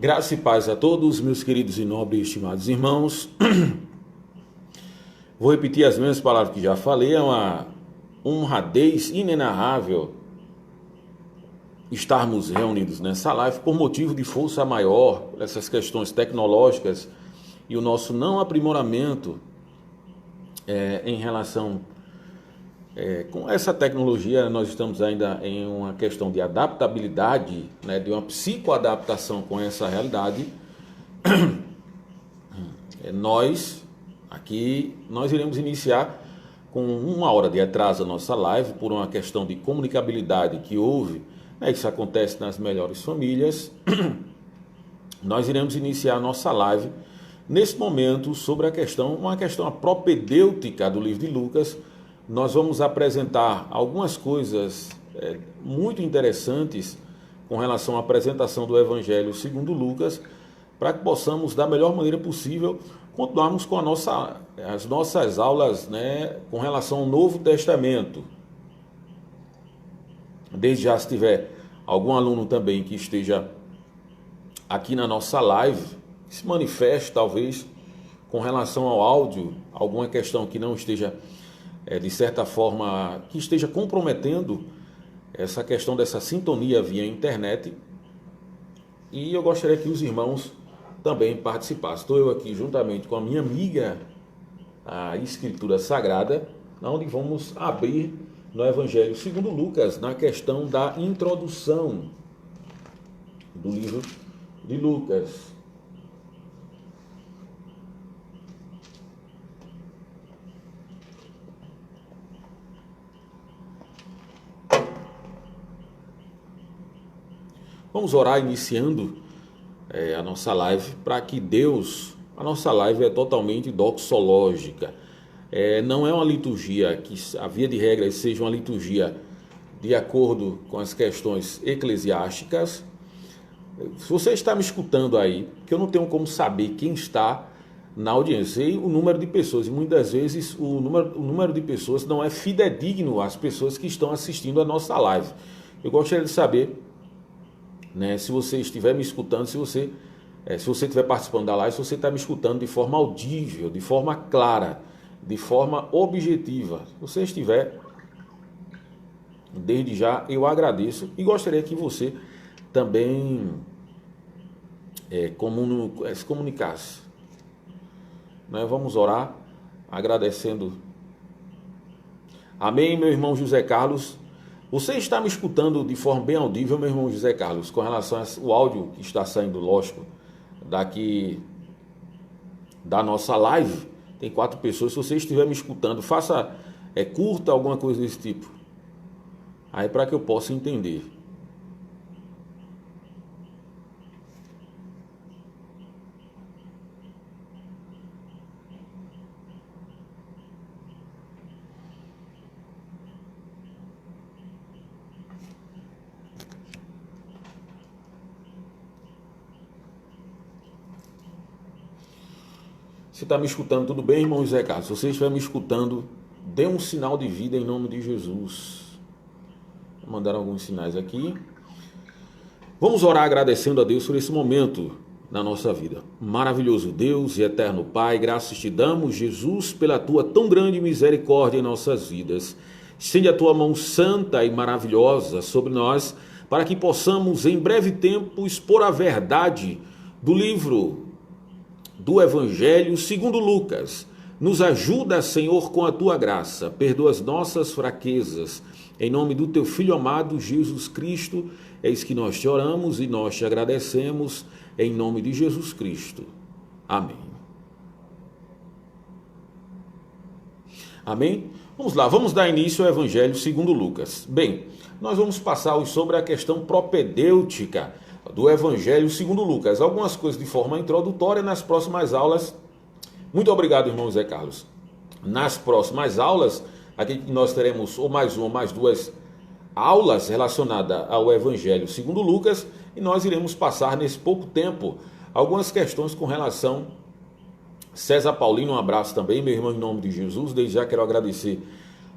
Graça e paz a todos, meus queridos e nobres e estimados irmãos. Vou repetir as mesmas palavras que já falei. É uma honradez inenarrável estarmos reunidos nessa live por motivo de força maior, essas questões tecnológicas e o nosso não aprimoramento em relação com essa tecnologia. Nós estamos ainda em uma questão de adaptabilidade, de uma psicoadaptação com essa realidade. Nós iremos iniciar com 1 hora de atraso a nossa live por uma questão de comunicabilidade que houve. Isso acontece nas melhores famílias. Nós iremos iniciar a nossa live nesse momento sobre uma questão propedêutica do livro de Lucas. Nós vamos apresentar algumas coisas muito interessantes com relação à apresentação do Evangelho segundo Lucas, para que possamos, da melhor maneira possível, continuarmos com as nossas aulas com relação ao Novo Testamento. Desde já, se tiver algum aluno também que esteja aqui na nossa live, que se manifeste talvez com relação ao áudio, alguma questão que não esteja, de certa forma, que esteja comprometendo essa questão dessa sintonia via internet. E eu gostaria que os irmãos também participassem. Estou eu aqui juntamente com a minha amiga, a Escritura Sagrada, onde vamos abrir no Evangelho segundo Lucas, na questão da introdução do livro de Lucas. Vamos orar iniciando a nossa live, para que Deus... A nossa live é totalmente doxológica. Não é uma liturgia que, a via de regra, seja uma liturgia de acordo com as questões eclesiásticas. Se você está me escutando aí, que eu não tenho como saber quem está na audiência e o número de pessoas, e muitas vezes o número de pessoas não é fidedigno às pessoas que estão assistindo a nossa live. Eu gostaria de saber, se você estiver me escutando, se você estiver participando da live, se você está me escutando de forma audível, de forma clara, de forma objetiva. Se você estiver, desde já eu agradeço e gostaria que você também se comunicasse. Vamos orar agradecendo. Amém, meu irmão José Carlos. Você está me escutando de forma bem audível, meu irmão José Carlos, com relação ao áudio que está saindo, lógico, daqui da nossa live. Tem 4 pessoas. Se você estiver me escutando, faça, curta alguma coisa desse tipo, aí para que eu possa entender. Se está me escutando, tudo bem, irmão José Carlos? Se você estiver me escutando, dê um sinal de vida em nome de Jesus. Vou mandar alguns sinais aqui. Vamos orar agradecendo a Deus por esse momento na nossa vida. Maravilhoso Deus e eterno Pai, graças te damos, Jesus, pela tua tão grande misericórdia em nossas vidas. Estende a tua mão santa e maravilhosa sobre nós, para que possamos em breve tempo expor a verdade do livro do Evangelho segundo Lucas. Nos ajuda, Senhor, com a tua graça. Perdoa as nossas fraquezas. Em nome do teu Filho amado, Jesus Cristo, eis que nós te oramos e nós te agradecemos. Em nome de Jesus Cristo. Amém. Amém? Vamos lá, vamos dar início ao Evangelho segundo Lucas. Bem, nós vamos passar hoje sobre a questão propedêutica do Evangelho segundo Lucas. Algumas coisas de forma introdutória. Nas próximas aulas, muito obrigado, irmão Zé Carlos. Nas próximas aulas, aqui nós teremos ou mais uma ou mais 2 aulas relacionadas ao Evangelho segundo Lucas, e nós iremos passar nesse pouco tempo algumas questões com relação. César Paulino, um abraço também, meu irmão, em nome de Jesus. Desde já quero agradecer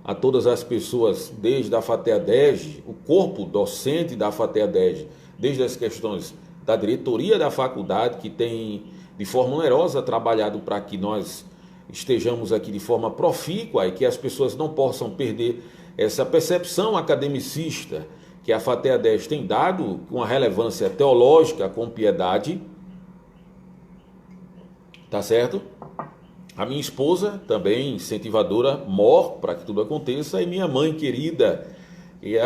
a todas as pessoas, desde a FATEADEG, o corpo docente da FATEADEG, desde as questões da diretoria da faculdade, que tem de forma onerosa trabalhado para que nós estejamos aqui de forma profícua e que as pessoas não possam perder essa percepção academicista que a FATEA 10 tem dado, com a relevância teológica, com piedade. Tá certo? A minha esposa, também incentivadora, mor para que tudo aconteça, e minha mãe querida, que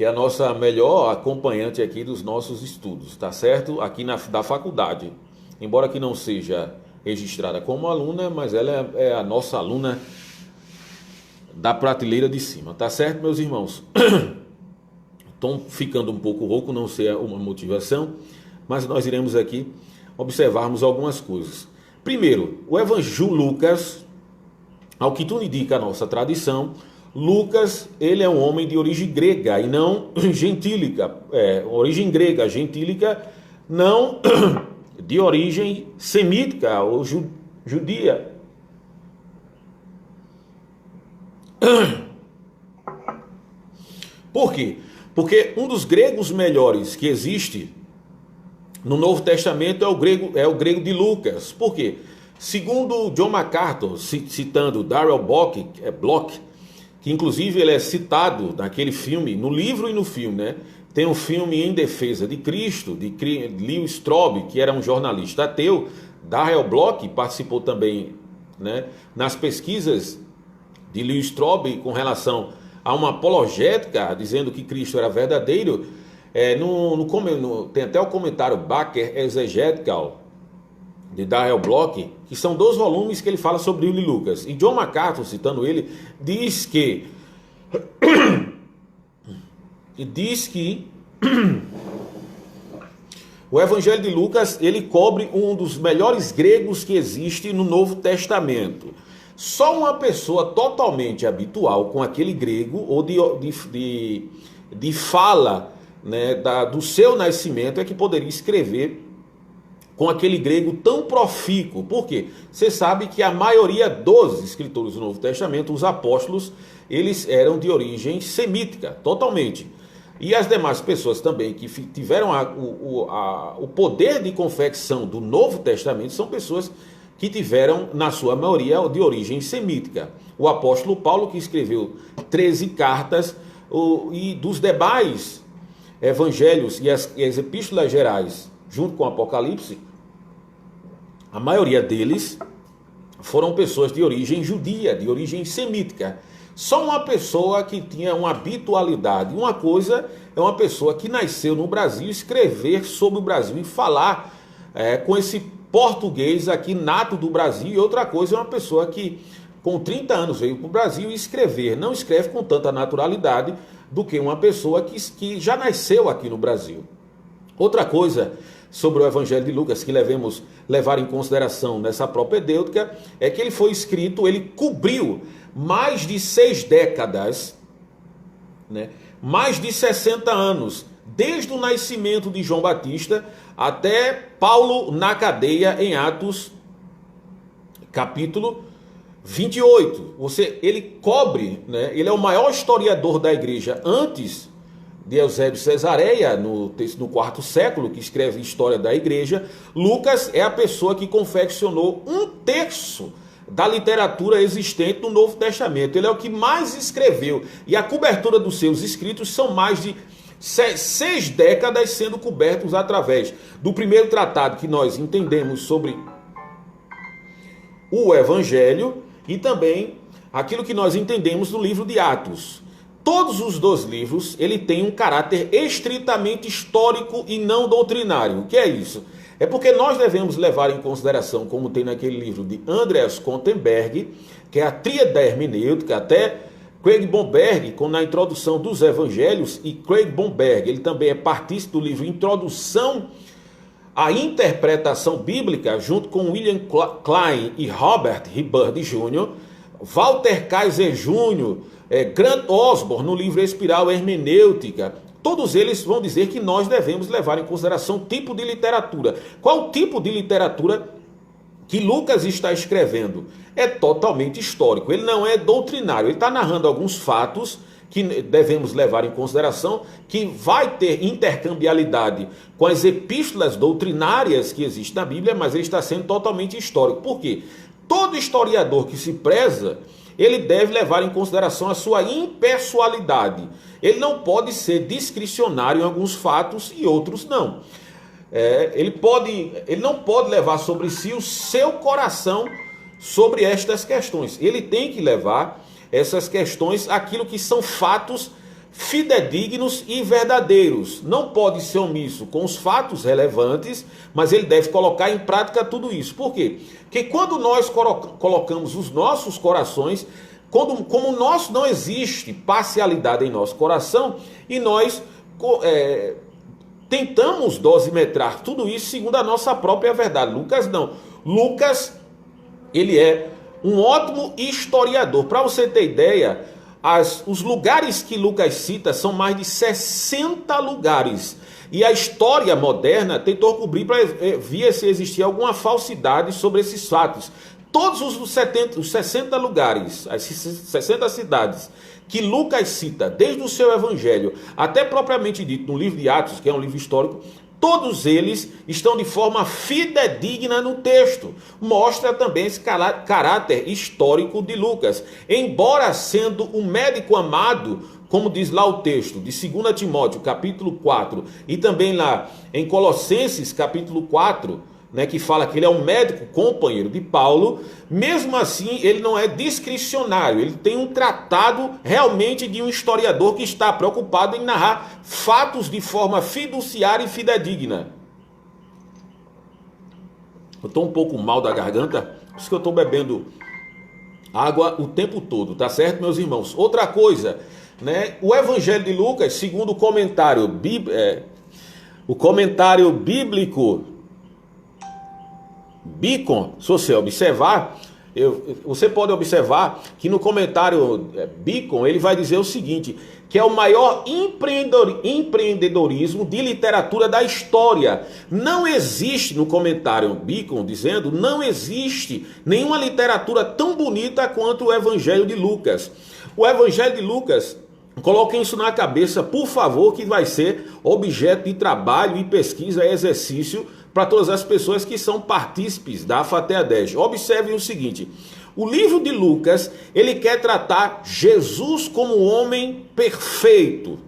é a nossa melhor acompanhante aqui dos nossos estudos, tá certo? Aqui da faculdade. Embora que não seja registrada como aluna, mas ela é a nossa aluna da prateleira de cima, tá certo, meus irmãos? Estão ficando um pouco rouco, não sei uma motivação, mas nós iremos aqui observarmos algumas coisas. Primeiro, o Evangelho Lucas, ao que tudo indica a nossa tradição, Lucas, ele é um homem de origem grega e não gentílica, origem grega, gentílica, não de origem semítica ou judia. Por quê? Porque um dos gregos melhores que existe no Novo Testamento é o grego de Lucas. Por quê? Segundo John MacArthur, citando Darrell Block, que inclusive ele é citado naquele filme, no livro e no filme, né? Tem um filme Em Defesa de Cristo, de Lewis Strauss, que era um jornalista ateu. Darrell Block participou também, né, nas pesquisas de Lewis Strauss com relação a uma apologética, dizendo que Cristo era verdadeiro. Tem até o comentário Baker Exegetical, de Darrell Block, que são 2 volumes que ele fala sobre o Lucas. E John MacArthur, citando ele, diz que o Evangelho de Lucas, ele cobre um dos melhores gregos que existe no Novo Testamento. Só uma pessoa totalmente habitual com aquele grego, ou de fala, né, do seu nascimento, é que poderia escrever com aquele grego tão profícuo. Por quê? Você sabe que a maioria dos escritores do Novo Testamento, os apóstolos, eles eram de origem semítica, totalmente. E as demais pessoas também que tiveram o poder de confecção do Novo Testamento são pessoas que tiveram, na sua maioria, de origem semítica. O apóstolo Paulo, que escreveu 13 cartas, e dos demais evangelhos e as epístolas gerais, junto com o Apocalipse, a maioria deles foram pessoas de origem judia, de origem semítica. Só uma pessoa que tinha uma habitualidade. Uma coisa é uma pessoa que nasceu no Brasil, escrever sobre o Brasil e falar com esse português aqui nato do Brasil. E outra coisa é uma pessoa que com 30 anos veio para o Brasil e escrever. Não escreve com tanta naturalidade do que uma pessoa que já nasceu aqui no Brasil. Outra coisa sobre o Evangelho de Lucas que devemos levar em consideração nessa propedêutica é que ele foi escrito, ele cobriu mais de 6 décadas, né? Mais de 60 anos, desde o nascimento de João Batista até Paulo na cadeia em Atos, capítulo 28. Ele cobre, né? Ele é o maior historiador da igreja antes de Eusébio Cesareia, no 4º século, que escreve história da igreja. Lucas é a pessoa que confeccionou 1/3 da literatura existente no Novo Testamento. Ele é o que mais escreveu, e a cobertura dos seus escritos são mais de 6 décadas sendo cobertos através do primeiro tratado que nós entendemos sobre o Evangelho e também aquilo que nós entendemos no livro de Atos. Todos os 2 livros, ele tem um caráter estritamente histórico e não doutrinário. O que é isso? É porque nós devemos levar em consideração, como tem naquele livro de Andreas Kontenberg, que é a tríade da hermenêutica, até Craig Bomberg, na introdução dos evangelhos, e Craig Bomberg, ele também é partícipe do livro Introdução à Interpretação Bíblica, junto com William Klein e Robert Hibbard Jr., Walter Kaiser Jr., Grant Osborne, no livro Espiral Hermenêutica. Todos eles vão dizer que nós devemos levar em consideração o tipo de literatura. Qual o tipo de literatura que Lucas está escrevendo? É totalmente histórico, ele não é doutrinário, ele está narrando alguns fatos que devemos levar em consideração, que vai ter intercambiabilidade com as epístolas doutrinárias que existem na Bíblia, mas ele está sendo totalmente histórico. Por quê? Todo historiador que se preza, ele deve levar em consideração a sua impessoalidade. Ele não pode ser discricionário em alguns fatos e outros não. Ele não pode levar sobre si o seu coração sobre estas questões. Ele tem que levar essas questões aquilo que são fatos fidedignos e verdadeiros. Não pode ser omisso com os fatos relevantes, mas ele deve colocar em prática tudo isso. Por quê? Porque quando nós colocamos os nossos corações, como não existe parcialidade em nosso coração, e nós tentamos dosimetrar tudo isso segundo a nossa própria verdade. Lucas não. Lucas, ele é um ótimo historiador. Para você ter ideia, os lugares que Lucas cita são mais de 60 lugares. E a história moderna tentou cobrir para ver se existia alguma falsidade sobre esses fatos. Todos os 60 lugares, as 60 cidades que Lucas cita, desde o seu evangelho até propriamente dito no livro de Atos, que é um livro histórico, todos eles estão de forma fidedigna no texto. Mostra também esse caráter histórico de Lucas. Embora sendo um médico amado, como diz lá o texto de 2 Timóteo, capítulo 4, e também lá em Colossenses, capítulo 4, que fala que ele é um médico companheiro de Paulo, mesmo assim ele não é discricionário, ele tem um tratado realmente de um historiador que está preocupado em narrar fatos de forma fiduciária e fidedigna. Eu estou um pouco mal da garganta, por isso que eu estou bebendo água o tempo todo, tá certo, meus irmãos? Outra coisa, o Evangelho de Lucas, segundo o comentário bíblico Beacon, se você observar, você pode observar que no comentário Beacon ele vai dizer o seguinte, que é o maior empreendedorismo de literatura da história. Não existe, no comentário Beacon dizendo, não existe nenhuma literatura tão bonita quanto o Evangelho de Lucas. O Evangelho de Lucas, coloquem isso na cabeça, por favor, que vai ser objeto de trabalho e pesquisa e exercício para todas as pessoas que são partícipes da FATEADEG. Observem o seguinte, o livro de Lucas, ele quer tratar Jesus como homem perfeito,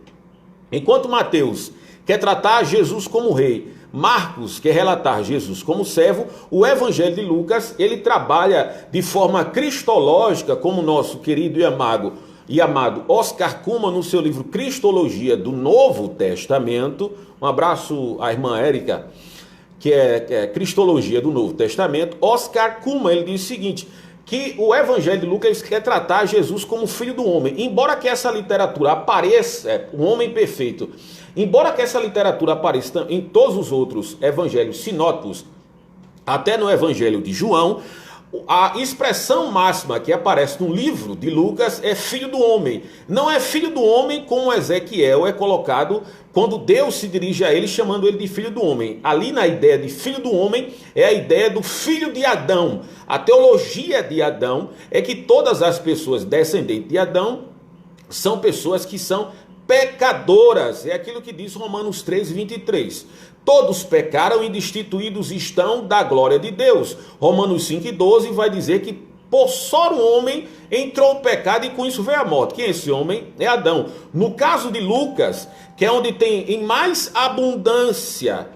enquanto Mateus quer tratar Jesus como rei, Marcos quer relatar Jesus como servo, o Evangelho de Lucas, ele trabalha de forma cristológica, como nosso querido e amado Oscar Cumann, no seu livro Cristologia do Novo Testamento. Um abraço à irmã Érica, que é Cristologia do Novo Testamento. Oscar Cumann, ele diz o seguinte, que o Evangelho de Lucas quer tratar Jesus como filho do homem. Embora que essa literatura apareça, um homem perfeito, embora que essa literatura apareça em todos os outros evangelhos sinóticos, até no Evangelho de João, a expressão máxima que aparece no livro de Lucas é filho do homem. Não é filho do homem como Ezequiel é colocado quando Deus se dirige a ele chamando ele de filho do homem. Ali na ideia de filho do homem é a ideia do filho de Adão. A teologia de Adão é que todas as pessoas descendentes de Adão são pessoas que são pecadoras. É aquilo que diz Romanos 3:23. Todos pecaram e destituídos estão da glória de Deus. Romanos 5:12 vai dizer que por só um homem entrou o pecado e com isso veio a morte. Quem é esse homem? É Adão. No caso de Lucas, que é onde tem em mais abundância,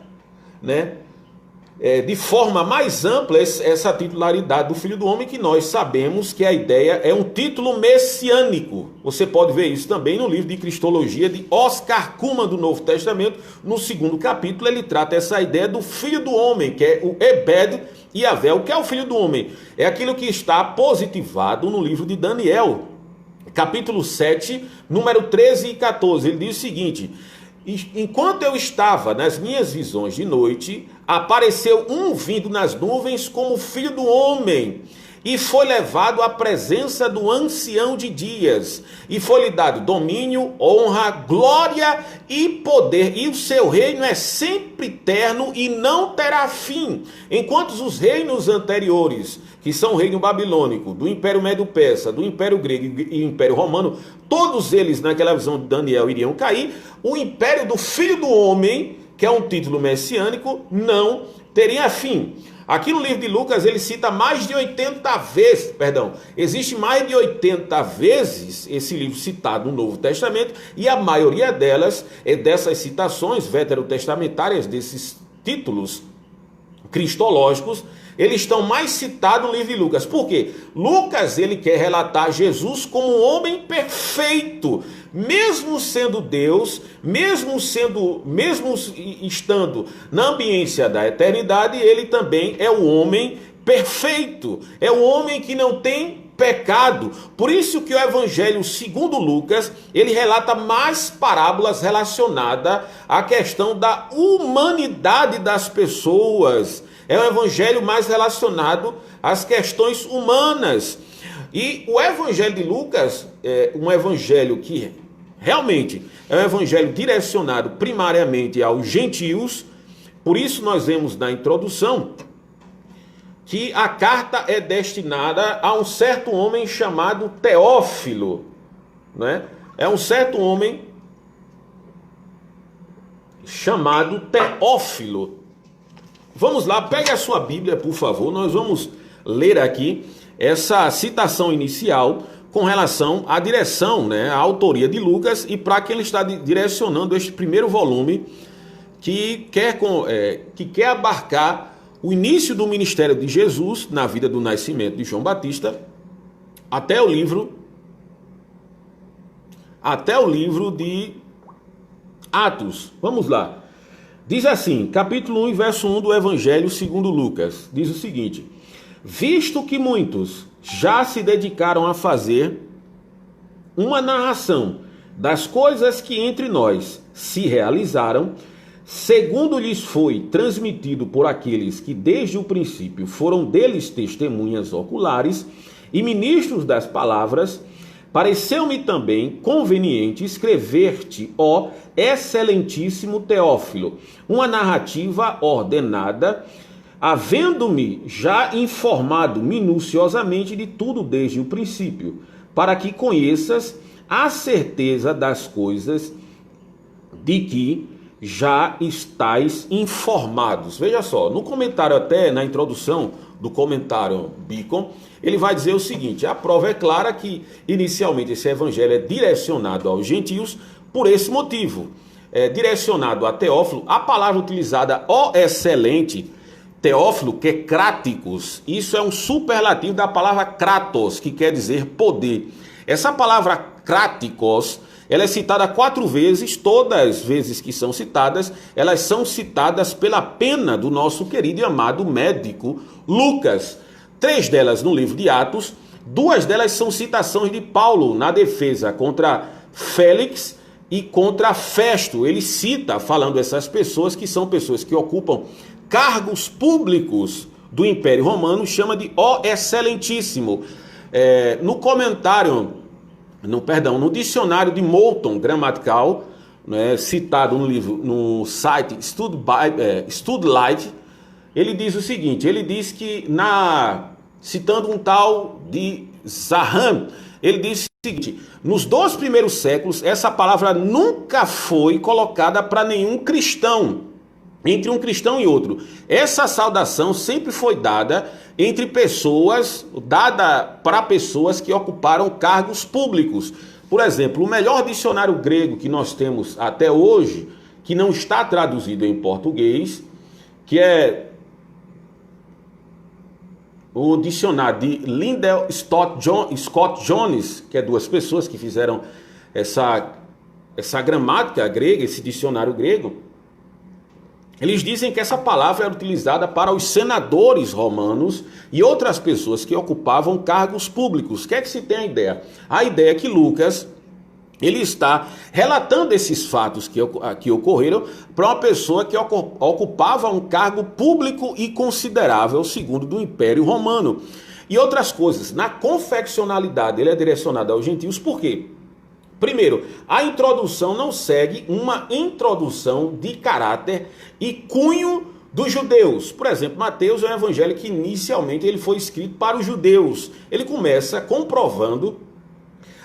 de forma mais ampla essa titularidade do Filho do Homem, que nós sabemos que a ideia é um título messiânico. Você pode ver isso também no livro de Cristologia de Oscar Cumann do Novo Testamento. No 2º capítulo ele trata essa ideia do Filho do Homem, que é o Ebed Yavé. O que é o Filho do Homem? É aquilo que está positivado no livro de Daniel, capítulo 7, número 13 e 14. Ele diz o seguinte: enquanto eu estava nas minhas visões de noite, apareceu um vindo nas nuvens como filho do homem, e foi levado à presença do ancião de dias, e foi-lhe dado domínio, honra, glória e poder, e o seu reino é sempre eterno e não terá fim, enquanto os reinos anteriores, que são o reino babilônico, do Império Medo-Persa, do Império Grego e Império Romano, todos eles, naquela visão de Daniel, iriam cair. O Império do Filho do Homem, que é um título messiânico, não teria fim. Aqui no livro de Lucas ele cita mais de 80 vezes, existe mais de 80 vezes esse livro citado no Novo Testamento, e a maioria delas, dessas citações veterotestamentárias, desses títulos cristológicos, eles estão mais citados no livro de Lucas. Por quê? Lucas, ele quer relatar Jesus como um homem perfeito, mesmo sendo Deus, mesmo estando na ambiência da eternidade, ele também é o homem perfeito, é o homem que não tem pecado. Por isso que o Evangelho segundo Lucas, ele relata mais parábolas relacionadas à questão da humanidade das pessoas. É um evangelho mais relacionado às questões humanas. E o evangelho de Lucas é um evangelho que realmente é um evangelho direcionado primariamente aos gentios. Por isso nós vemos na introdução que a carta é destinada a um certo homem chamado Teófilo, né? É um certo homem chamado Teófilo. Vamos lá, pegue a sua Bíblia, por favor. Nós vamos ler aqui essa citação inicial com relação à direção, né, à autoria de Lucas, e para quem ele está direcionando este primeiro volume que quer abarcar o início do ministério de Jesus na vida do nascimento de João Batista até o livro de Atos. Vamos lá. Diz assim, capítulo 1, verso 1 do Evangelho segundo Lucas, diz o seguinte: visto que muitos já se dedicaram a fazer uma narração das coisas que entre nós se realizaram, segundo lhes foi transmitido por aqueles que desde o princípio foram deles testemunhas oculares e ministros das palavras, pareceu-me também conveniente escrever-te, ó excelentíssimo Teófilo, uma narrativa ordenada, havendo-me já informado minuciosamente de tudo desde o princípio, para que conheças a certeza das coisas de que já estáis informados. Veja só, no comentário, até na introdução do comentário Beacon, ele vai dizer o seguinte: a prova é clara que inicialmente esse evangelho é direcionado aos gentios por esse motivo. É direcionado a Teófilo. A palavra utilizada, ó excelente, Teófilo, que é cráticos, isso é um superlativo da palavra kratos, que quer dizer poder. Essa palavra cráticos, ela é citada 4 vezes, todas as vezes que são citadas, elas são citadas pela pena do nosso querido e amado médico Lucas. 3 delas no livro de Atos, 2 delas são citações de Paulo na defesa contra Félix e contra Festo. Ele cita, falando essas pessoas que são pessoas que ocupam cargos públicos do Império Romano, chama de ó excelentíssimo. No dicionário de Moulton Gramatical, né, citado no site Studlight, ele diz o seguinte: ele diz que, citando um tal de Zaham, ele diz o seguinte: nos 2 primeiros séculos, essa palavra nunca foi colocada para nenhum cristão, entre um cristão e outro. Essa saudação sempre foi dada para pessoas que ocuparam cargos públicos. Por exemplo, o melhor dicionário grego que nós temos até hoje, que não está traduzido em português, que é o dicionário de Lyndall Scott Jones, que é 2 pessoas que fizeram essa gramática grega, esse dicionário grego. Eles dizem que essa palavra era utilizada para os senadores romanos e outras pessoas que ocupavam cargos públicos. Quer que se tenha a ideia? A ideia é que Lucas, ele está relatando esses fatos que ocorreram para uma pessoa que ocupava um cargo público e considerável, segundo do Império Romano. E outras coisas. Na confeccionalidade, ele é direcionado aos gentios. Por quê? Primeiro, a introdução não segue uma introdução de caráter e cunho dos judeus. Por exemplo, Mateus é um evangelho que inicialmente ele foi escrito para os judeus. Ele começa comprovando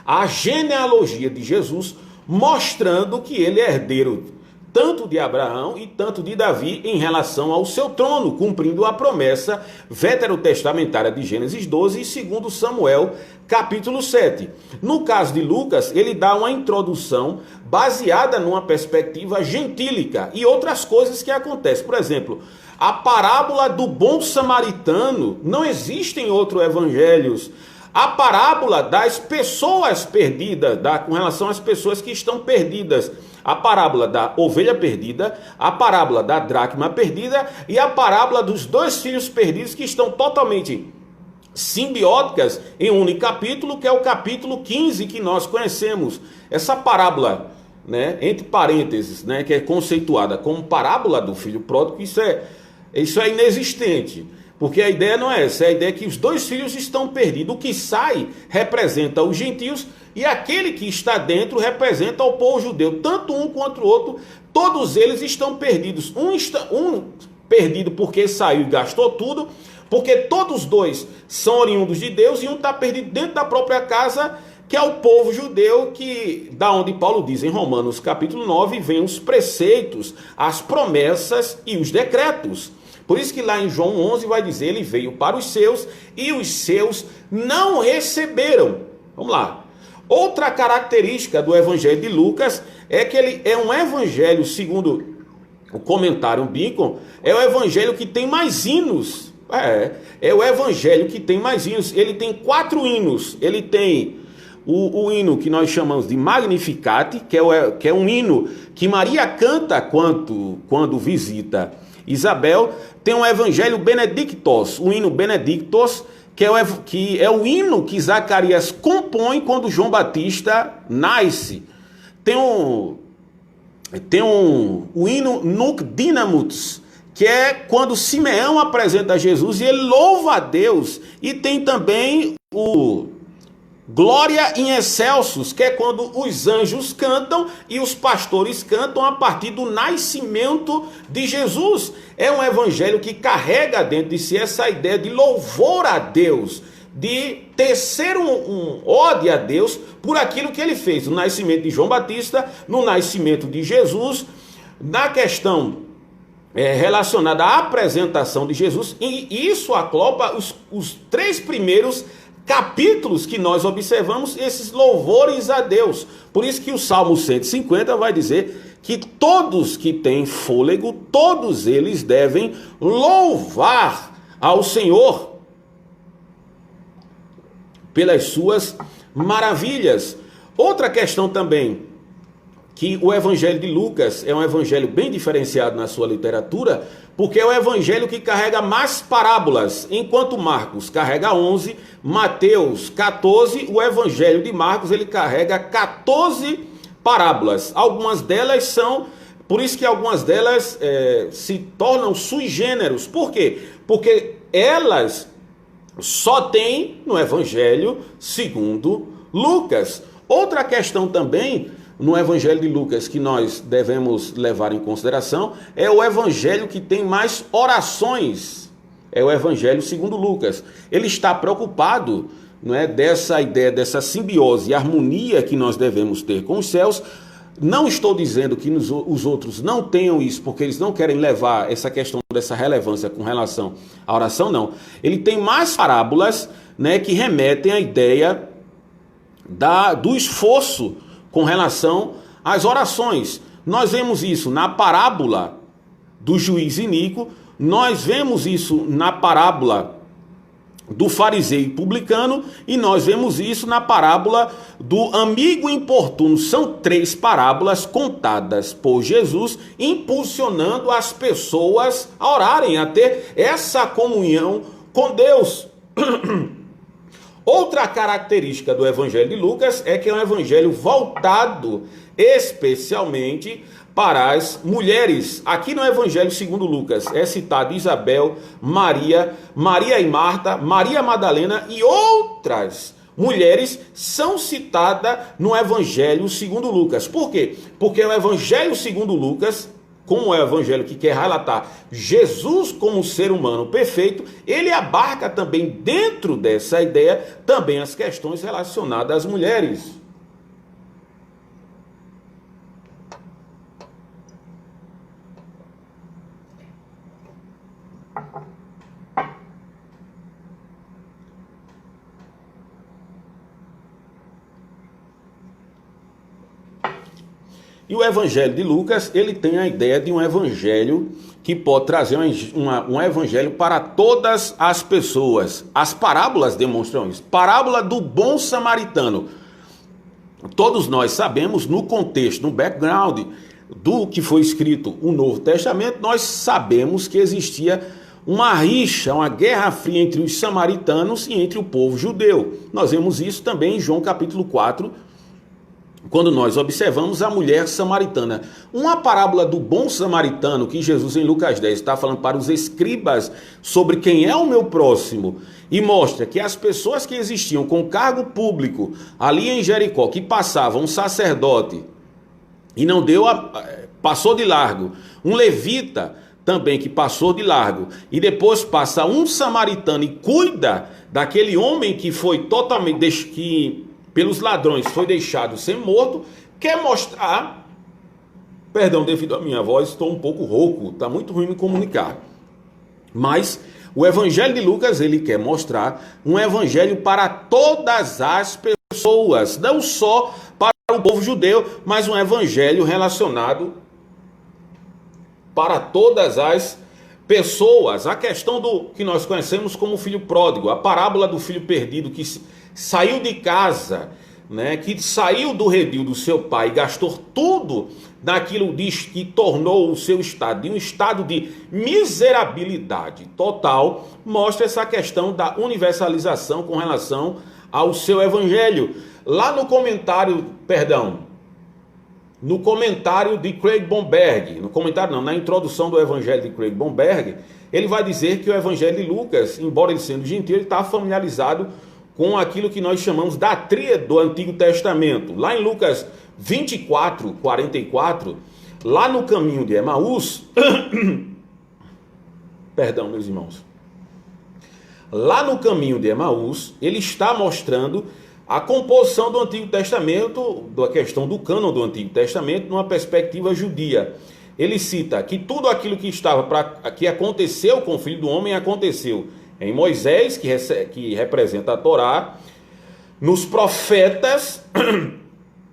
a genealogia de Jesus, mostrando que ele é herdeiro tanto de Abraão e tanto de Davi em relação ao seu trono, cumprindo a promessa veterotestamentária de Gênesis 12 e 2 Samuel, capítulo 7. No caso de Lucas, ele dá uma introdução baseada numa perspectiva gentílica e outras coisas que acontecem. Por exemplo, a parábola do bom samaritano não existe em outros evangelhos. A parábola das pessoas perdidas, com relação às pessoas que estão perdidas. A parábola da ovelha perdida, a parábola da dracma perdida e a parábola dos dois filhos perdidos, que estão totalmente simbióticas em um único capítulo, que é o capítulo 15 que nós conhecemos. Essa parábola, né, entre parênteses, né, que é conceituada como parábola do filho pródigo, isso é inexistente. Porque a ideia não é essa, a ideia é que os dois filhos estão perdidos. O que sai representa os gentios e aquele que está dentro representa o povo judeu. Tanto um quanto o outro, todos eles estão perdidos. Um perdido porque saiu e gastou tudo, porque todos os dois são oriundos de Deus, e um está perdido dentro da própria casa, que é o povo judeu, que da onde Paulo diz em Romanos capítulo 9, vem os preceitos, as promessas e os decretos. Por isso que lá em João 11 vai dizer, ele veio para os seus e os seus não receberam. Vamos lá. Outra característica do evangelho de Lucas é que ele é um evangelho, segundo o comentário Bacon, é o evangelho que tem mais hinos. É o evangelho que tem mais hinos. Ele tem 4 hinos. Ele tem o hino que nós chamamos de Magnificat, que é um hino que Maria canta quando visita Isabel. Tem um evangelho Benedictus, o hino Benedictus, que é o hino que Zacarias compõe quando João Batista nasce. Tem o hino Nunc Dinamus, que é quando Simeão apresenta Jesus e ele louva a Deus. E tem também o Glória in Excelsus, que é quando os anjos cantam e os pastores cantam a partir do nascimento de Jesus. É um evangelho que carrega dentro de si essa ideia de louvor a Deus, de tecer um ódio a Deus por aquilo que ele fez no nascimento de João Batista, no nascimento de Jesus, na questão relacionada à apresentação de Jesus, e isso aclopa os 3 primeiros capítulos que nós observamos, esses louvores a Deus. Por isso que o Salmo 150 vai dizer que todos que têm fôlego, todos eles devem louvar ao Senhor pelas suas maravilhas. Outra questão também, que o evangelho de Lucas é um evangelho bem diferenciado na sua literatura, porque é o evangelho que carrega mais parábolas, enquanto Marcos carrega 11, Mateus 14, o evangelho de Marcos ele carrega 14 parábolas. Algumas delas são, por isso que algumas delas se tornam sui generis. Por quê? Porque elas só tem no evangelho segundo Lucas. Outra questão também no evangelho de Lucas que nós devemos levar em consideração é o evangelho que tem mais orações. É o evangelho segundo Lucas. Ele está preocupado, não é, dessa ideia, dessa simbiose e harmonia que nós devemos ter com os céus. Não estou dizendo que os outros não tenham isso, porque eles não querem levar essa questão dessa relevância com relação à oração, não. Ele tem mais parábolas, né, que remetem à ideia do esforço com relação às orações. Nós vemos isso na parábola do juiz iníquo, nós vemos isso na parábola do fariseu e publicano, e nós vemos isso na parábola do amigo importuno. São 3 parábolas contadas por Jesus, impulsionando as pessoas a orarem, a ter essa comunhão com Deus. Outra característica do evangelho de Lucas é que é um evangelho voltado especialmente para as mulheres. Aqui no evangelho segundo Lucas é citado Isabel, Maria e Marta, Maria Madalena e outras mulheres são citadas no evangelho segundo Lucas. Por quê? Porque o evangelho segundo Lucas como é o evangelho que quer relatar Jesus como ser humano perfeito, ele abarca também dentro dessa ideia também as questões relacionadas às mulheres. E o evangelho de Lucas, ele tem a ideia de um evangelho que pode trazer um evangelho para todas as pessoas. As parábolas demonstram isso. Parábola do bom samaritano. Todos nós sabemos, no contexto, no background do que foi escrito o Novo Testamento, nós sabemos que existia uma rixa, uma guerra fria entre os samaritanos e entre o povo judeu. Nós vemos isso também em João capítulo 4, quando nós observamos a mulher samaritana. Uma parábola do bom samaritano, que Jesus em Lucas 10 está falando para os escribas sobre quem é o meu próximo, e mostra que as pessoas que existiam com cargo público ali em Jericó, que passavam um sacerdote e não deu passou de largo, um levita também que passou de largo, e depois passa um samaritano e cuida daquele homem que foi totalmente que pelos ladrões foi deixado ser morto, quer mostrar, perdão, devido à minha voz, estou um pouco rouco, está muito ruim me comunicar, mas o evangelho de Lucas, ele quer mostrar um evangelho para todas as pessoas, não só para o povo judeu, mas um evangelho relacionado para todas as pessoas. A questão do que nós conhecemos como filho pródigo, a parábola do filho perdido que saiu de casa, né, que saiu do redil do seu pai e gastou tudo naquilo que tornou o seu estado de um estado de miserabilidade total, mostra essa questão da universalização com relação ao seu evangelho. Lá no comentário, no comentário de Craig Blomberg, na introdução do evangelho de Craig Blomberg, ele vai dizer que o evangelho de Lucas, embora ele sendo gentil, ele está familiarizado com aquilo que nós chamamos da tríade do Antigo Testamento. Lá em Lucas 24, 44, lá no caminho de Emaús, perdão, meus irmãos, lá no caminho de Emaús, ele está mostrando a composição do Antigo Testamento, da questão do cânon do Antigo Testamento, numa perspectiva judia. Ele cita que tudo aquilo que aconteceu com o Filho do Homem aconteceu em Moisés, que representa a Torá, nos profetas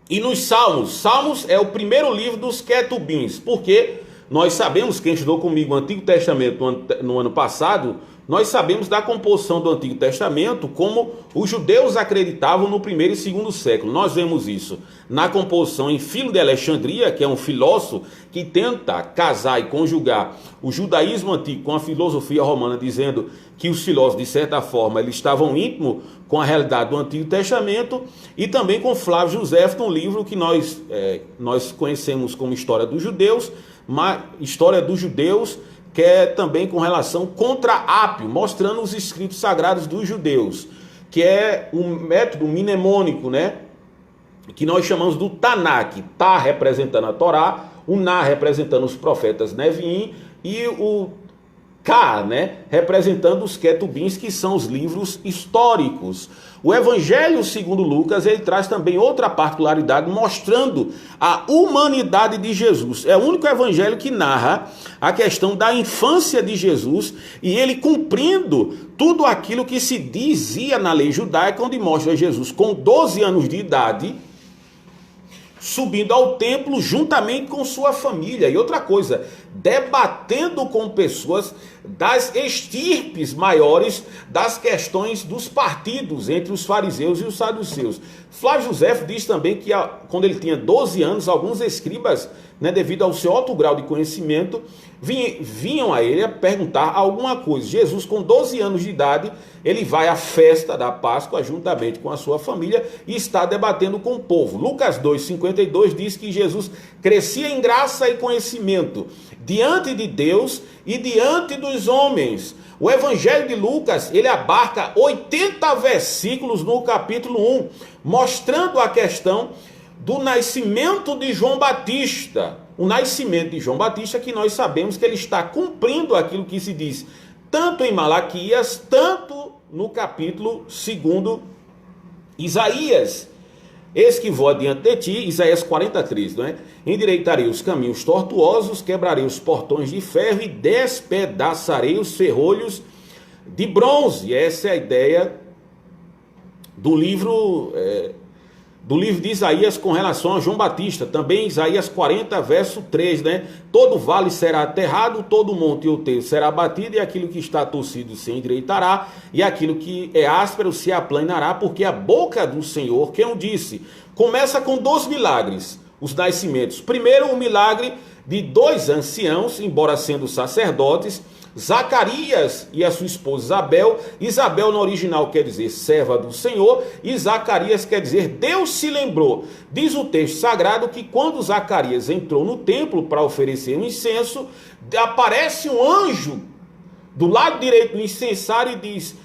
e nos Salmos. Salmos é o primeiro livro dos querubins, porque nós sabemos, quem estudou comigo o Antigo Testamento no ano passado, nós sabemos da composição do Antigo Testamento, como os judeus acreditavam no primeiro e segundo século. Nós vemos isso na composição em Filo de Alexandria, que é um filósofo que tenta casar e conjugar o judaísmo antigo com a filosofia romana, dizendo que os filósofos, de certa forma, eles estavam íntimos com a realidade do Antigo Testamento, e também com Flávio Josefo, um livro que nós conhecemos como História dos Judeus, História dos Judeus, que é também com relação contra Ápio, mostrando os escritos sagrados dos judeus, que é um método mnemônico, né? Que nós chamamos do Tanakh, Tá representando a Torá, o Na representando os profetas Neviim e o K, né, representando os Ketubins, que são os livros históricos. O Evangelho segundo Lucas, ele traz também outra particularidade, mostrando a humanidade de Jesus. É o único evangelho que narra a questão da infância de Jesus, e ele cumprindo tudo aquilo que se dizia na lei judaica, onde mostra Jesus com 12 anos de idade, subindo ao templo juntamente com sua família. E outra coisa, debatendo com pessoas das estirpes maiores das questões dos partidos entre os fariseus e os saduceus. Flávio Josefo diz também que quando ele tinha 12 anos, alguns escribas, né, devido ao seu alto grau de conhecimento, vinham a ele a perguntar alguma coisa. Jesus, com 12 anos de idade, ele vai à festa da Páscoa juntamente com a sua família e está debatendo com o povo. Lucas 2,52 diz que Jesus crescia em graça e conhecimento diante de Deus e diante dos homens. O Evangelho de Lucas, ele abarca 80 versículos no capítulo 1, mostrando a questão do nascimento de João Batista, o nascimento de João Batista, que nós sabemos que ele está cumprindo aquilo que se diz tanto em Malaquias, tanto no capítulo 2 Isaías. Eis que vou adiante de ti, Isaías 43, não é? Endireitarei os caminhos tortuosos, quebrarei os portões de ferro e despedaçarei os ferrolhos de bronze. Essa é a ideia do livro de Isaías com relação a João Batista. Também Isaías 40, verso 3, né? Todo vale será aterrado, todo monte e outeiro será batido, e aquilo que está torcido se endireitará, e aquilo que é áspero se aplanará, porque a boca do Senhor, quem o disse? Começa com 2 milagres, os nascimentos. Primeiro, o milagre de 2 anciãos, embora sendo sacerdotes, Zacarias e a sua esposa Isabel. Isabel no original quer dizer serva do Senhor, e Zacarias quer dizer Deus se lembrou. Diz o texto sagrado que quando Zacarias entrou no templo para oferecer um incenso, aparece um anjo do lado direito do incensário e diz: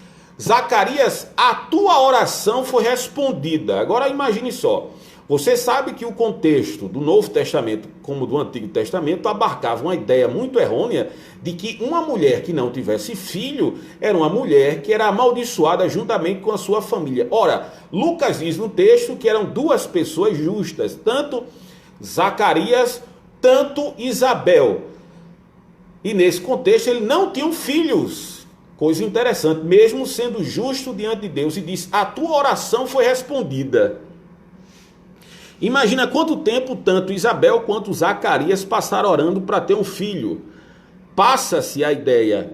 Zacarias, a tua oração foi respondida. Agora imagine só. Você sabe que o contexto do Novo Testamento, como do Antigo Testamento, abarcava uma ideia muito errônea de que uma mulher que não tivesse filho era uma mulher que era amaldiçoada juntamente com a sua família. Ora, Lucas diz no texto que eram 2 pessoas justas, tanto Zacarias, tanto Isabel. E nesse contexto ele não tinha filhos. Coisa interessante, mesmo sendo justo diante de Deus, e diz: a tua oração foi respondida. Imagina quanto tempo tanto Isabel quanto Zacarias passaram orando para ter um filho. Passa-se a ideia,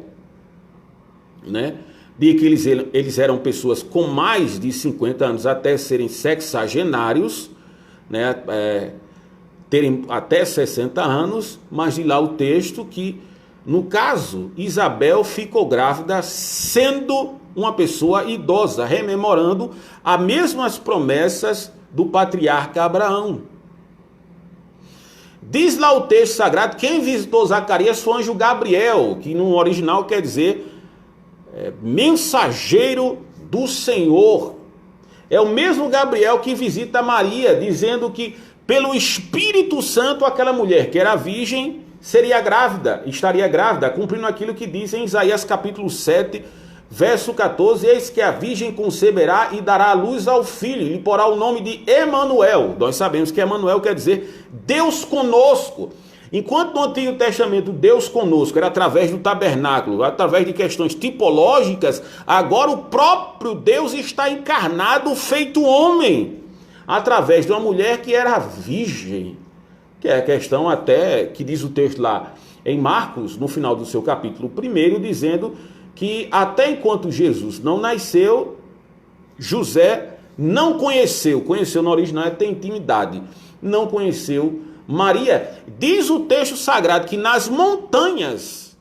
né, de que eles eram pessoas com mais de 50 anos até serem sexagenários, né, terem até 60 anos, mas de lá o texto que, no caso, Isabel ficou grávida sendo uma pessoa idosa, rememorando as mesmas promessas do patriarca Abraão. Diz lá o texto sagrado, quem visitou Zacarias foi o anjo Gabriel, que no original quer dizer mensageiro do Senhor. É o mesmo Gabriel que visita Maria, dizendo que pelo Espírito Santo aquela mulher que era virgem seria grávida, estaria grávida, cumprindo aquilo que diz em Isaías capítulo 7, verso 14, eis que a virgem conceberá e dará a luz ao filho, e lhe porá o nome de Emanuel. Nós sabemos que Emanuel quer dizer Deus conosco. Enquanto no Antigo Testamento Deus conosco era através do tabernáculo, através de questões tipológicas, agora o próprio Deus está encarnado, feito homem, através de uma mulher que era virgem, que é a questão até que diz o texto lá em Marcos, no final do seu capítulo 1, dizendo que até enquanto Jesus não nasceu, José não conheceu no original é ter intimidade, não conheceu Maria. Diz o texto sagrado que nas montanhas,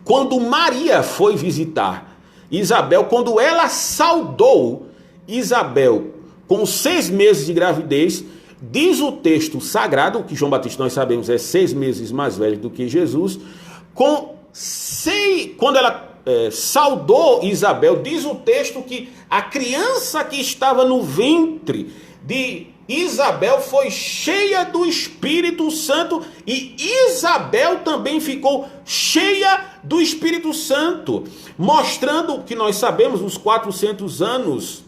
quando Maria foi visitar Isabel, quando ela saudou Isabel com 6 meses de gravidez, diz o texto sagrado, que João Batista nós sabemos é 6 meses mais velho do que Jesus, quando ela saudou Isabel, diz o texto que a criança que estava no ventre de Isabel foi cheia do Espírito Santo, e Isabel também ficou cheia do Espírito Santo, mostrando o que nós sabemos nos 400 anos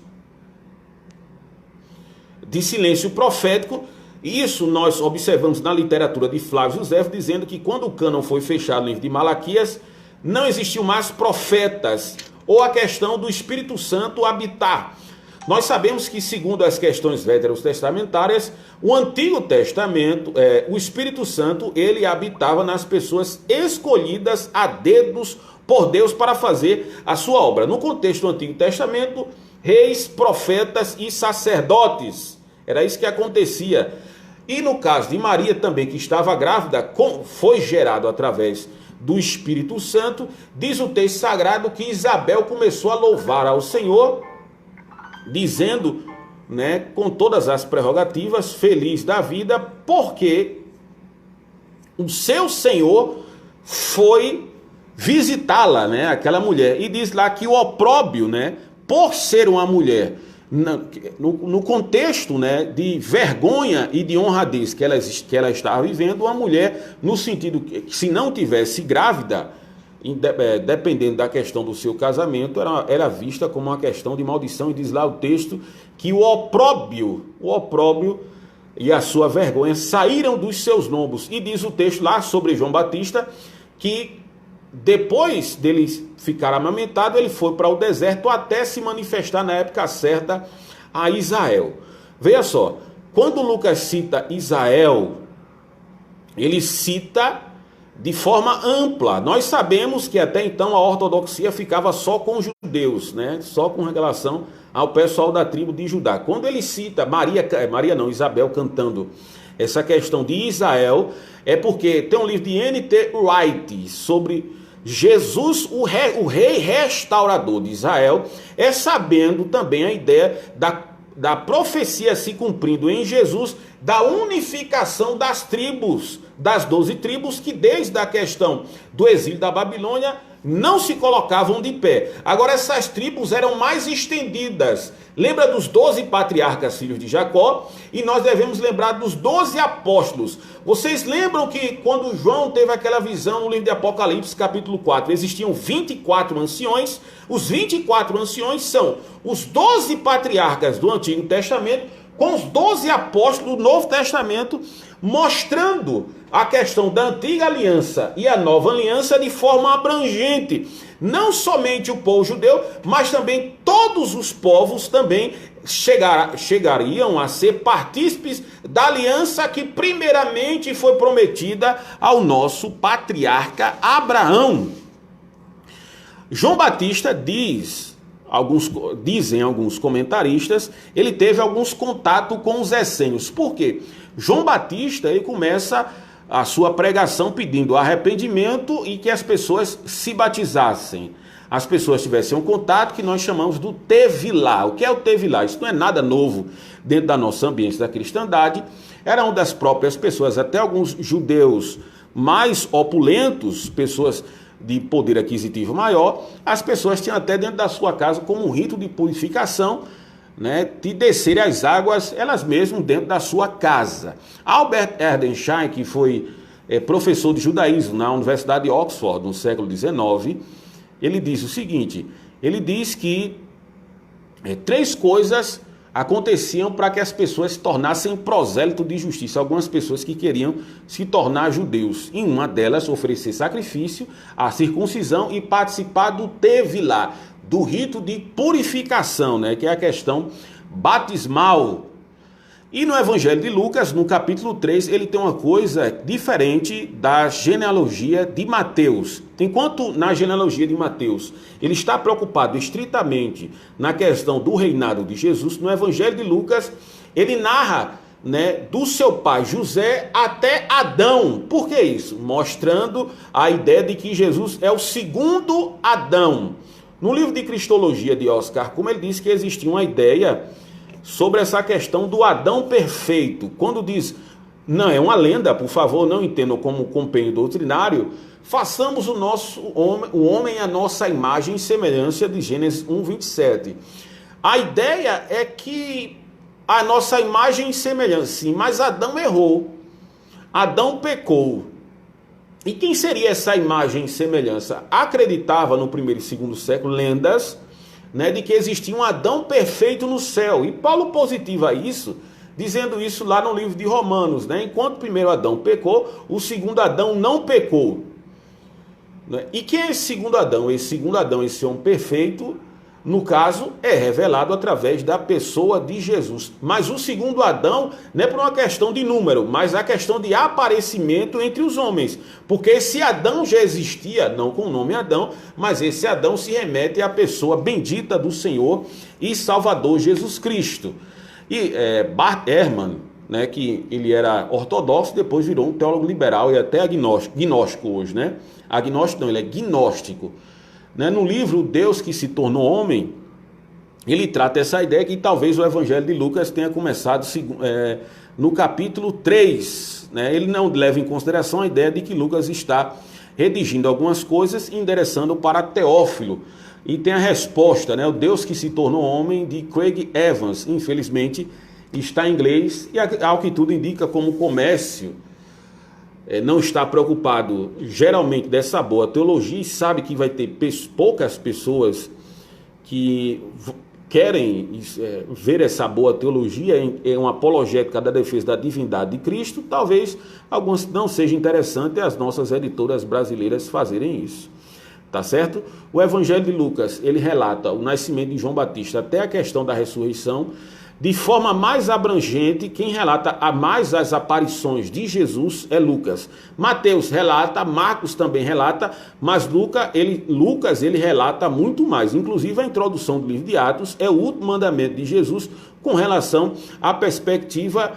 de silêncio profético. Isso nós observamos na literatura de Flávio José, dizendo que quando o cânon foi fechado no livro de Malaquias, não existiu mais profetas, ou a questão do Espírito Santo habitar. Nós sabemos que, segundo as questões veterotestamentárias, o Antigo Testamento, o Espírito Santo, ele habitava nas pessoas escolhidas a dedos por Deus para fazer a sua obra. No contexto do Antigo Testamento, reis, profetas e sacerdotes. Era isso que acontecia. E no caso de Maria também, que estava grávida, foi gerado através do Espírito Santo. Diz o texto sagrado que Isabel começou a louvar ao Senhor, dizendo, né, com todas as prerrogativas, feliz da vida, porque o seu Senhor foi visitá-la, né, aquela mulher. E diz lá que o opróbio, né, por ser uma mulher no contexto, né, de vergonha e de honradez que ela estava vivendo, uma mulher, no sentido que se não tivesse grávida, dependendo da questão do seu casamento, era vista como uma questão de maldição, e diz lá o texto que o opróbrio e a sua vergonha saíram dos seus lombos. E diz o texto lá sobre João Batista que depois dele ficar amamentado, ele foi para o deserto até se manifestar na época certa a Israel. Veja só, quando Lucas cita Israel, ele cita de forma ampla. Nós sabemos que até então a ortodoxia ficava só com os judeus, né? Só com relação ao pessoal da tribo de Judá. Quando ele cita Isabel cantando essa questão de Israel, é porque tem um livro de N.T. Wright sobre Jesus, o rei restaurador de Israel, sabendo também a ideia da profecia se cumprindo em Jesus, da unificação das tribos, das 12 tribos, que desde a questão do exílio da Babilônia não se colocavam de pé. Agora essas tribos eram mais estendidas. Lembra dos 12 patriarcas filhos de Jacó? E nós devemos lembrar dos 12 apóstolos. Vocês lembram que quando João teve aquela visão no livro de Apocalipse, capítulo 4, existiam 24 anciões. Os 24 anciões são os 12 patriarcas do Antigo Testamento, com os 12 apóstolos do Novo Testamento, mostrando a questão da antiga aliança e a nova aliança de forma abrangente. Não somente o povo judeu, mas também todos os povos também chegariam a ser partícipes da aliança que primeiramente foi prometida ao nosso patriarca Abraão. João Batista dizem alguns comentaristas, ele teve alguns contatos com os essênios. Por quê? João Batista, ele começa a sua pregação pedindo arrependimento e que as pessoas se batizassem. As pessoas tivessem um contato que nós chamamos do Tevilá. O que é o Tevilá? Isso não é nada novo dentro da nossa ambiente da cristandade. Eram das próprias pessoas, até alguns judeus mais opulentos, pessoas de poder aquisitivo maior, as pessoas tinham até dentro da sua casa como um rito de purificação, né, de descerem as águas elas mesmas dentro da sua casa. Albert Erdensheim, que foi professor de judaísmo na Universidade de Oxford no século XIX, ele diz o seguinte, ele diz que 3 coisas aconteciam para que as pessoas se tornassem prosélito de justiça. Algumas pessoas que queriam se tornar judeus. Em uma delas, oferecer sacrifício, a circuncisão e participar do Tevilá, do rito de purificação, né, que é a questão batismal. E no Evangelho de Lucas, no capítulo 3, ele tem uma coisa diferente da genealogia de Mateus. Enquanto na genealogia de Mateus ele está preocupado estritamente na questão do reinado de Jesus, no Evangelho de Lucas ele narra, né, do seu pai José até Adão. Por que isso? Mostrando a ideia de que Jesus é o segundo Adão. No livro de Cristologia de Oscar, como ele diz que existia uma ideia sobre essa questão do Adão perfeito. Quando diz, não, é uma lenda, por favor, não entendam como compêndio doutrinário, façamos o homem a nossa imagem e semelhança de Gênesis 1:27. A ideia é que a nossa imagem e semelhança, sim, mas Adão errou, Adão pecou. E quem seria essa imagem e semelhança? Acreditava no primeiro e segundo século lendas, né, de que existia um Adão perfeito no céu. E Paulo positiva isso, dizendo isso lá no livro de Romanos, né? Enquanto o primeiro Adão pecou, o segundo Adão não pecou. Né? E quem é esse segundo Adão? Esse segundo Adão, esse homem perfeito, no caso, é revelado através da pessoa de Jesus. Mas o segundo Adão não é por uma questão de número, mas a questão de aparecimento entre os homens. Porque esse Adão já existia, não com o nome Adão, mas esse Adão se remete à pessoa bendita do Senhor e Salvador Jesus Cristo. E Bart Ehrman, né, que ele era ortodoxo, depois virou um teólogo liberal e até agnóstico hoje, né? Agnóstico não, ele é gnóstico. No livro Deus que se tornou homem, ele trata essa ideia que talvez o Evangelho de Lucas tenha começado no capítulo 3. Né? Ele não leva em consideração a ideia de que Lucas está redigindo algumas coisas e endereçando para Teófilo. E tem a resposta, né? O Deus que se tornou homem, de Craig Evans. Infelizmente, está em inglês e, ao que tudo indica, como o comércio não está preocupado geralmente dessa boa teologia e sabe que vai ter poucas pessoas que querem ver essa boa teologia em uma apologética da defesa da divindade de Cristo, talvez alguns não seja interessante as nossas editoras brasileiras fazerem isso. Tá certo? O Evangelho de Lucas, ele relata o nascimento de João Batista até a questão da ressurreição, de forma mais abrangente. Quem relata mais as aparições de Jesus é Lucas. Mateus relata, Marcos também relata, mas Lucas ele relata muito mais. Inclusive a introdução do livro de Atos é o último mandamento de Jesus com relação à perspectiva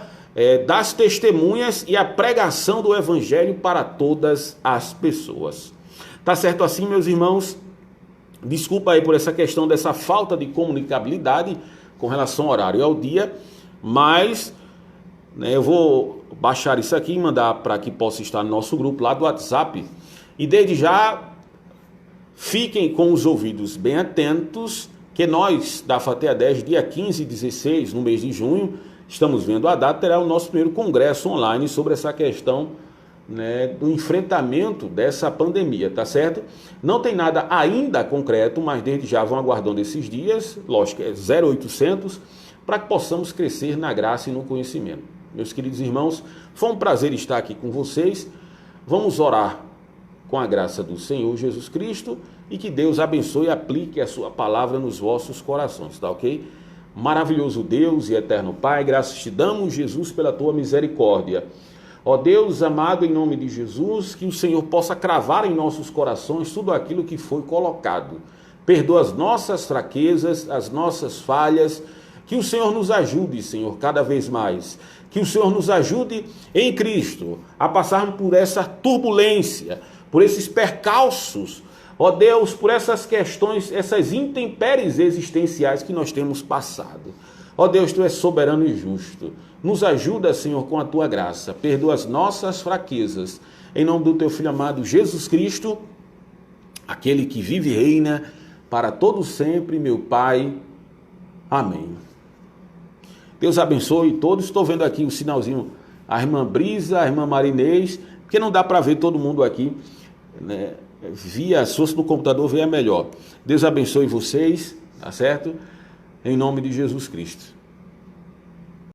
das testemunhas e a pregação do Evangelho para todas as pessoas. Tá certo assim, meus irmãos? Desculpa aí por essa questão dessa falta de comunicabilidade com relação ao horário e ao dia, mas eu vou baixar isso aqui e mandar para que possa estar no nosso grupo lá do WhatsApp. E desde já, fiquem com os ouvidos bem atentos, que nós, da FATEA 10, dia 15 e 16, no mês de junho, estamos vendo a data, terá o nosso primeiro congresso online sobre essa questão do enfrentamento dessa pandemia, tá certo? Não tem nada ainda concreto, mas desde já vão aguardando esses dias, lógico, é 0800, para que possamos crescer na graça e no conhecimento. Meus queridos irmãos, foi um prazer estar aqui com vocês. Vamos orar com a graça do Senhor Jesus Cristo e que Deus abençoe e aplique a sua palavra nos vossos corações, tá ok? Maravilhoso Deus e eterno Pai, graças te damos, Jesus, pela tua misericórdia. Ó Deus amado, em nome de Jesus, que o Senhor possa cravar em nossos corações tudo aquilo que foi colocado. Perdoa as nossas fraquezas, as nossas falhas, que o Senhor nos ajude, Senhor, cada vez mais. Que o Senhor nos ajude em Cristo a passarmos por essa turbulência, por esses percalços, ó Deus, por essas questões, essas intempéries existenciais que nós temos passado. Ó Deus, Tu és soberano e justo. Nos ajuda, Senhor, com a Tua graça. Perdoa as nossas fraquezas. Em nome do Teu Filho amado Jesus Cristo, aquele que vive e reina para todo sempre, meu Pai. Amém. Deus abençoe todos. Estou vendo aqui o sinalzinho, a irmã Brisa, a irmã Marinês, porque não dá para ver todo mundo aqui, né? Via, se fosse no computador, veja melhor. Deus abençoe vocês, tá certo? Em nome de Jesus Cristo.